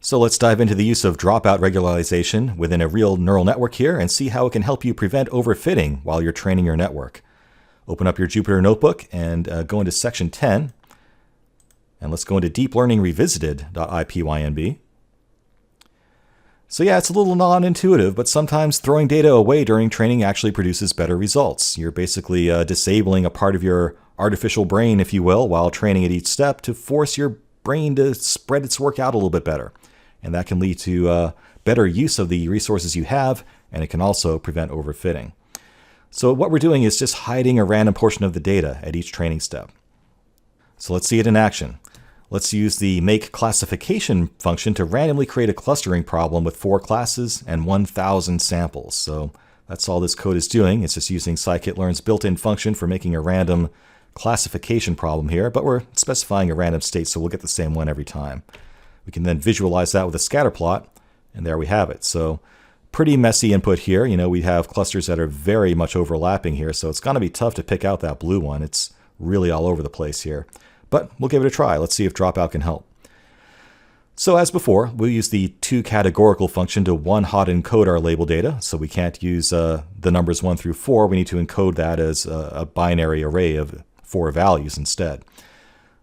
So let's dive into the use of dropout regularization within a real neural network here and see how it can help you prevent overfitting while you're training your network. Open up your Jupyter notebook and go into section 10. And let's go into deep learning revisited.ipynb. So yeah, it's a little non-intuitive, but sometimes throwing data away during training actually produces better results. You're basically disabling a part of your artificial brain, if you will, while training at each step to force your brain to spread its work out a little bit better. And that can lead to better use of the resources you have, and it can also prevent overfitting. So what we're doing is just hiding a random portion of the data at each training step. So let's see it in action. Let's use the make classification function to randomly create a clustering problem with 4 classes and 1,000 samples. So that's all this code is doing. It's just using scikit-learn's built-in function for making a random classification problem here, but we're specifying a random state, so we'll get the same one every time. We can then visualize that with a scatter plot, and there we have it. So pretty messy input here. We have clusters that are very much overlapping here, so it's going to be tough to pick out that blue one. It's really all over the place here. But we'll give it a try. Let's see if Dropout can help. So as before, we'll use the toCategorical function to one-hot encode our label data. So we can't use the numbers 1 through 4. We need to encode that as a binary array of 4 values instead.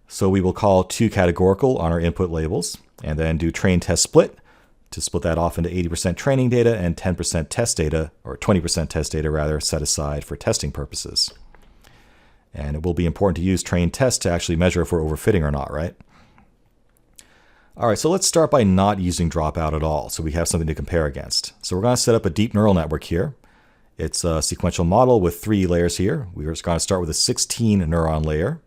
So we will call toCategorical on our input labels, and then do train test split to split that off into 80% training data and 10% test data, or 20% test data rather, set aside for testing purposes. And it will be important to use train test to actually measure if we're overfitting or not, right? All right, so let's start by not using dropout at all, so we have something to compare against. So we're going to set up a deep neural network here. It's a sequential model with 3 layers here. We're just going to start with a 16 neuron layer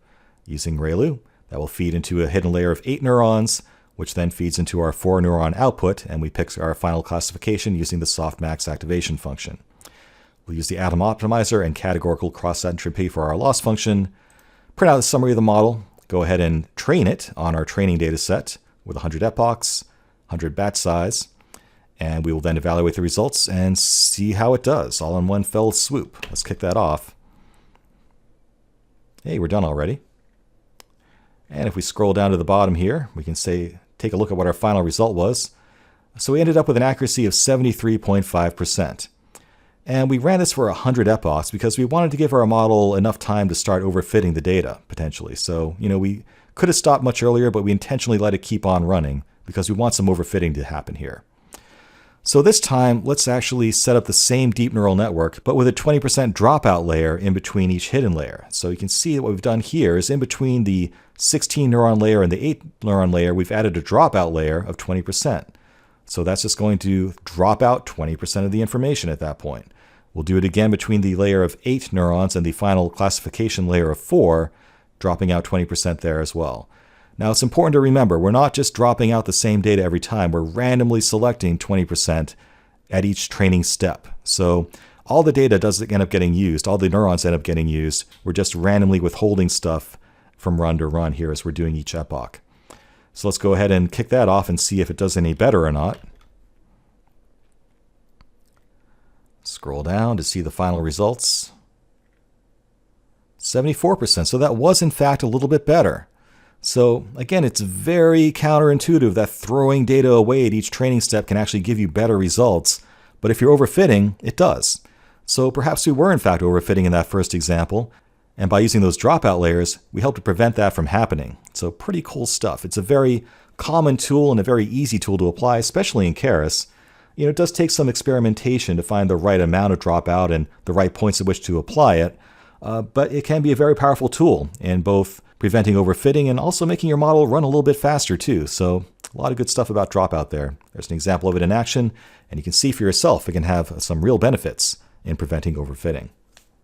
using ReLU. That will feed into a hidden layer of 8 neurons, which then feeds into our 4 neuron output, and we pick our final classification using the softmax activation function. We'll use the atom optimizer and categorical cross entropy for our loss function, print out the summary of the model, go ahead and train it on our training data set with 100 epochs, 100 batch size, and we will then evaluate the results and see how it does all in one fell swoop. Let's kick that off. Hey, we're done already. And if we scroll down to the bottom here, we can take a look at what our final result was. So we ended up with an accuracy of 73.5%. And we ran this for 100 epochs because we wanted to give our model enough time to start overfitting the data, potentially. So, we could have stopped much earlier, but we intentionally let it keep on running because we want some overfitting to happen here. So this time, let's actually set up the same deep neural network, but with a 20% dropout layer in between each hidden layer. So you can see that what we've done here is in between the 16 neuron layer and the 8 neuron layer, we've added a dropout layer of 20%. So that's just going to drop out 20% of the information at that point. We'll do it again between the layer of 8 neurons and the final classification layer of 4, dropping out 20% there as well. Now it's important to remember, we're not just dropping out the same data every time, we're randomly selecting 20% at each training step. So all the data doesn't end up getting used, all the neurons end up getting used, we're just randomly withholding stuff from run to run here as we're doing each epoch. So let's go ahead and kick that off and see if it does any better or not. Scroll down to see the final results. 74%, so that was in fact a little bit better. So again, it's very counterintuitive that throwing data away at each training step can actually give you better results, but if you're overfitting, it does. So perhaps we were in fact overfitting in that first example, and by using those dropout layers, we help to prevent that from happening. So pretty cool stuff. It's a very common tool and a very easy tool to apply, especially in Keras. It does take some experimentation to find the right amount of dropout and the right points at which to apply it, but it can be a very powerful tool in both preventing overfitting and also making your model run a little bit faster too. So a lot of good stuff about Dropout there. There's an example of it in action, and you can see for yourself it can have some real benefits in preventing overfitting.